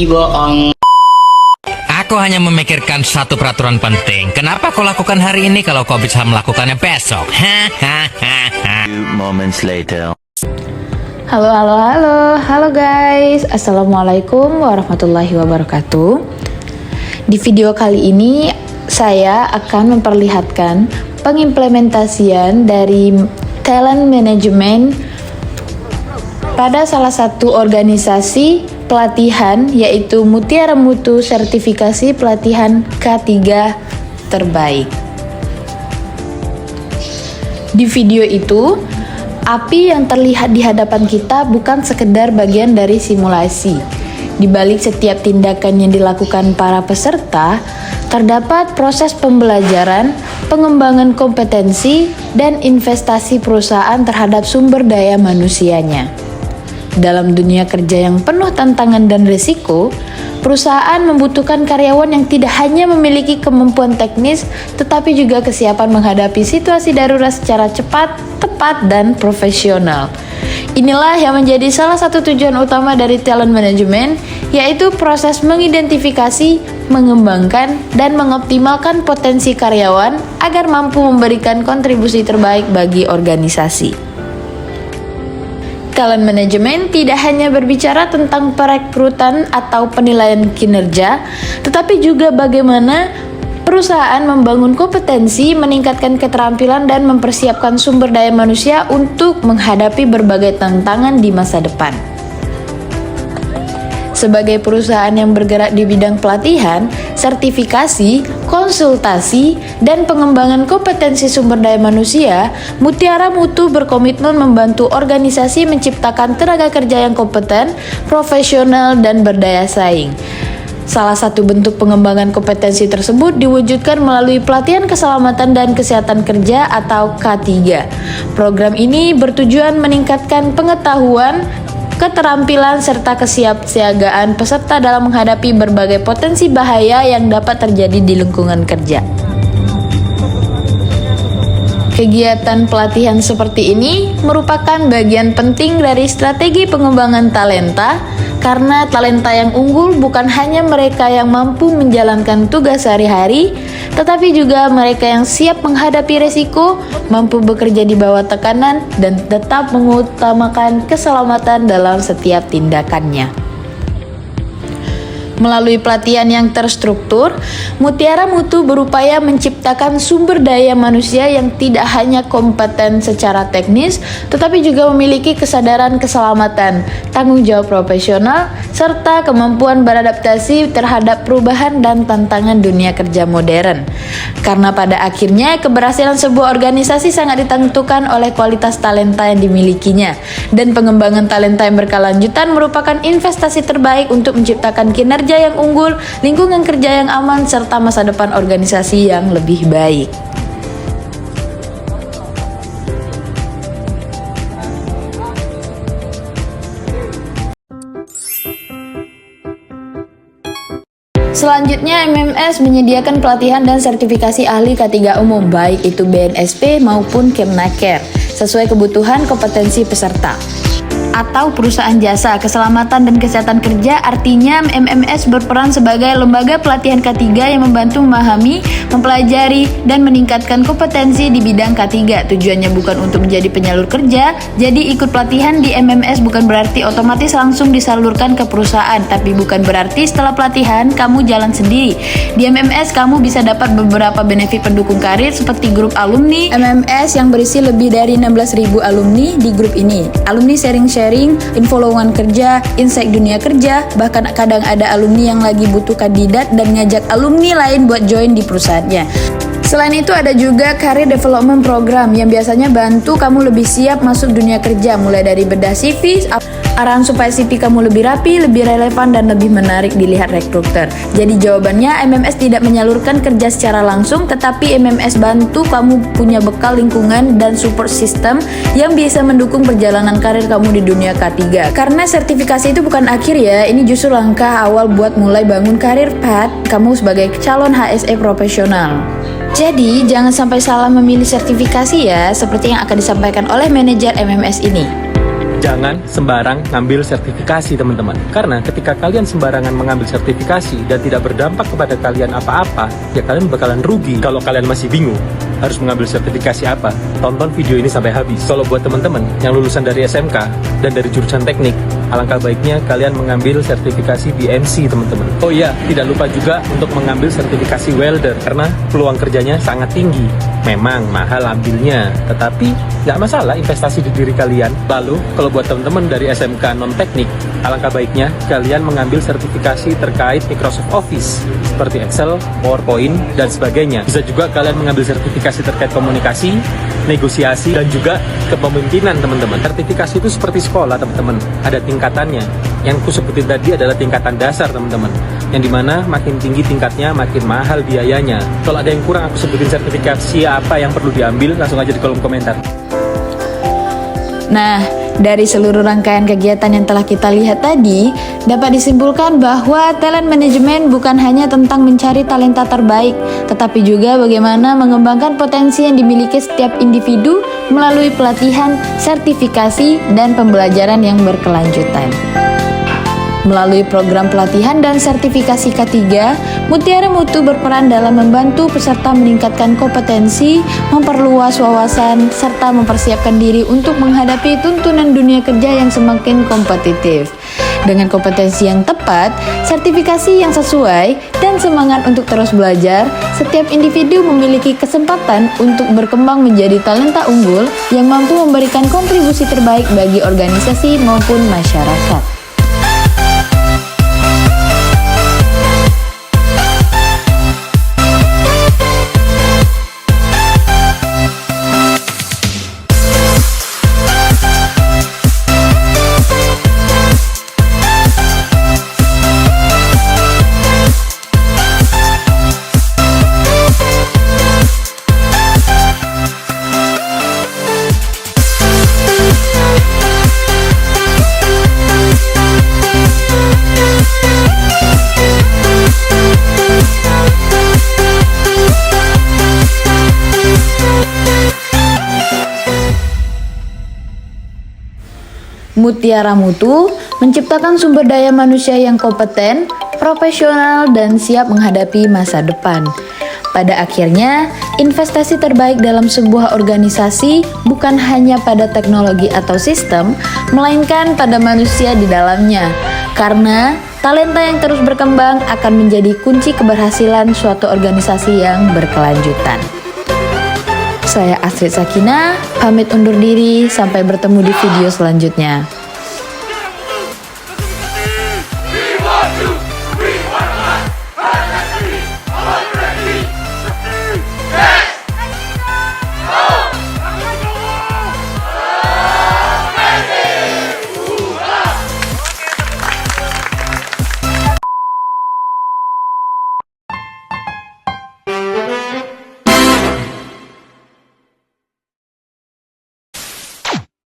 bohong. Aku hanya memikirkan satu peraturan penting. Kenapa kau lakukan hari ini kalau kau bisa melakukannya besok? Few moments later. Halo guys. Assalamualaikum warahmatullahi wabarakatuh. Di video kali ini saya akan memperlihatkan pengimplementasian dari talent management pada salah satu organisasi pelatihan, yaitu Mutiara Mutu Sertifikasi Pelatihan K3 Terbaik. Di video itu, api yang terlihat di hadapan kita bukan sekedar bagian dari simulasi. Di balik setiap tindakan yang dilakukan para peserta, terdapat proses pembelajaran, pengembangan kompetensi, dan investasi perusahaan terhadap sumber daya manusianya. Dalam dunia kerja yang penuh tantangan dan risiko, perusahaan membutuhkan karyawan yang tidak hanya memiliki kemampuan teknis, tetapi juga kesiapan menghadapi situasi darurat secara cepat, tepat, dan profesional. Inilah yang menjadi salah satu tujuan utama dari talent management, yaitu proses mengidentifikasi, mengembangkan, dan mengoptimalkan potensi karyawan agar mampu memberikan kontribusi terbaik bagi organisasi. Talent management tidak hanya berbicara tentang perekrutan atau penilaian kinerja, tetapi juga bagaimana perusahaan membangun kompetensi, meningkatkan keterampilan, dan mempersiapkan sumber daya manusia untuk menghadapi berbagai tantangan di masa depan. Sebagai perusahaan yang bergerak di bidang pelatihan, sertifikasi, konsultasi, dan pengembangan kompetensi sumber daya manusia, Mutiara Mutu berkomitmen membantu organisasi menciptakan tenaga kerja yang kompeten, profesional, dan berdaya saing. Salah satu bentuk pengembangan kompetensi tersebut diwujudkan melalui pelatihan keselamatan dan kesehatan kerja atau K3. Program ini bertujuan meningkatkan pengetahuan, keterampilan, serta kesiapsiagaan peserta dalam menghadapi berbagai potensi bahaya yang dapat terjadi di lingkungan kerja. Kegiatan pelatihan seperti ini merupakan bagian penting dari strategi pengembangan talenta, karena talenta yang unggul bukan hanya mereka yang mampu menjalankan tugas sehari-hari, tetapi juga mereka yang siap menghadapi resiko, mampu bekerja di bawah tekanan, dan tetap mengutamakan keselamatan dalam setiap tindakannya. Melalui pelatihan yang terstruktur, Mutiara Mutu berupaya menciptakan sumber daya manusia yang tidak hanya kompeten secara teknis, tetapi juga memiliki kesadaran keselamatan, tanggung jawab profesional, serta kemampuan beradaptasi terhadap perubahan dan tantangan dunia kerja modern. Karena pada akhirnya, keberhasilan sebuah organisasi sangat ditentukan oleh kualitas talenta yang dimilikinya, dan pengembangan talenta yang berkelanjutan merupakan investasi terbaik untuk menciptakan kinerja yang unggul, lingkungan kerja yang aman, serta masa depan organisasi yang lebih baik. Selanjutnya, MMS menyediakan pelatihan dan sertifikasi ahli K3 umum, baik itu BNSP maupun Kemnaker, sesuai kebutuhan kompetensi peserta. Atau perusahaan jasa keselamatan dan kesehatan kerja, artinya MMS berperan sebagai lembaga pelatihan K3 yang membantu memahami, mempelajari, dan meningkatkan kompetensi di bidang K3. Tujuannya bukan untuk menjadi penyalur kerja, jadi ikut pelatihan di MMS bukan berarti otomatis langsung disalurkan ke perusahaan, tapi bukan berarti setelah pelatihan kamu jalan sendiri. Di MMS kamu bisa dapat beberapa benefit pendukung karir seperti grup alumni MMS yang berisi lebih dari 16.000 alumni di grup ini. Alumni sharing, info lowongan kerja, insight dunia kerja, bahkan kadang ada alumni yang lagi butuh kandidat dan ngajak alumni lain buat join di perusahaannya. Selain itu ada juga career development program yang biasanya bantu kamu lebih siap masuk dunia kerja, mulai dari bedah CV, arahan supaya CV kamu lebih rapi, lebih relevan, dan lebih menarik dilihat rekruter. Jadi jawabannya, MMS tidak menyalurkan kerja secara langsung, tetapi MMS bantu kamu punya bekal lingkungan dan support system yang bisa mendukung perjalanan karir kamu di dunia K3. Karena sertifikasi itu bukan akhir ya, ini justru langkah awal buat mulai bangun karir path kamu sebagai calon HSE profesional. Jadi, jangan sampai salah memilih sertifikasi ya, seperti yang akan disampaikan oleh manajer MMS ini. Jangan sembarang ngambil sertifikasi teman-teman. Karena ketika kalian sembarangan mengambil sertifikasi dan tidak berdampak kepada kalian apa-apa, ya kalian bakalan rugi. Kalau kalian masih bingung harus mengambil sertifikasi apa, tonton video ini sampai habis. Kalau buat teman-teman yang lulusan dari SMK dan dari jurusan teknik, alangkah baiknya kalian mengambil sertifikasi BMC teman-teman. Oh iya, tidak lupa juga untuk mengambil sertifikasi welder karena peluang kerjanya sangat tinggi. Memang mahal ambilnya, tetapi nggak masalah investasi di diri kalian. Lalu kalau buat teman-teman dari SMK non-teknik, alangkah baiknya kalian mengambil sertifikasi terkait Microsoft Office seperti Excel, PowerPoint, dan sebagainya. Bisa juga kalian mengambil sertifikasi terkait komunikasi, negosiasi, dan juga kepemimpinan teman-teman. Sertifikasi itu seperti sekolah teman-teman, ada tingkatannya. Yang aku sebutin tadi adalah tingkatan dasar teman-teman, yang dimana makin tinggi tingkatnya makin mahal biayanya. Kalau ada yang kurang aku sebutin sertifikasi apa yang perlu diambil, langsung aja di kolom komentar. Nah, dari seluruh rangkaian kegiatan yang telah kita lihat tadi, dapat disimpulkan bahwa talent management bukan hanya tentang mencari talenta terbaik, tetapi juga bagaimana mengembangkan potensi yang dimiliki setiap individu melalui pelatihan, sertifikasi, dan pembelajaran yang berkelanjutan. Melalui program pelatihan dan sertifikasi K3, Mutiara Mutu berperan dalam membantu peserta meningkatkan kompetensi, memperluas wawasan, serta mempersiapkan diri untuk menghadapi tuntunan dunia kerja yang semakin kompetitif. Dengan kompetensi yang tepat, sertifikasi yang sesuai, dan semangat untuk terus belajar, setiap individu memiliki kesempatan untuk berkembang menjadi talenta unggul yang mampu memberikan kontribusi terbaik bagi organisasi maupun masyarakat. Mutiara Mutu menciptakan sumber daya manusia yang kompeten, profesional, dan siap menghadapi masa depan. Pada akhirnya, investasi terbaik dalam sebuah organisasi bukan hanya pada teknologi atau sistem, melainkan pada manusia di dalamnya. Karena talenta yang terus berkembang akan menjadi kunci keberhasilan suatu organisasi yang berkelanjutan. Saya Astrid Sakina, pamit undur diri, sampai bertemu di video selanjutnya.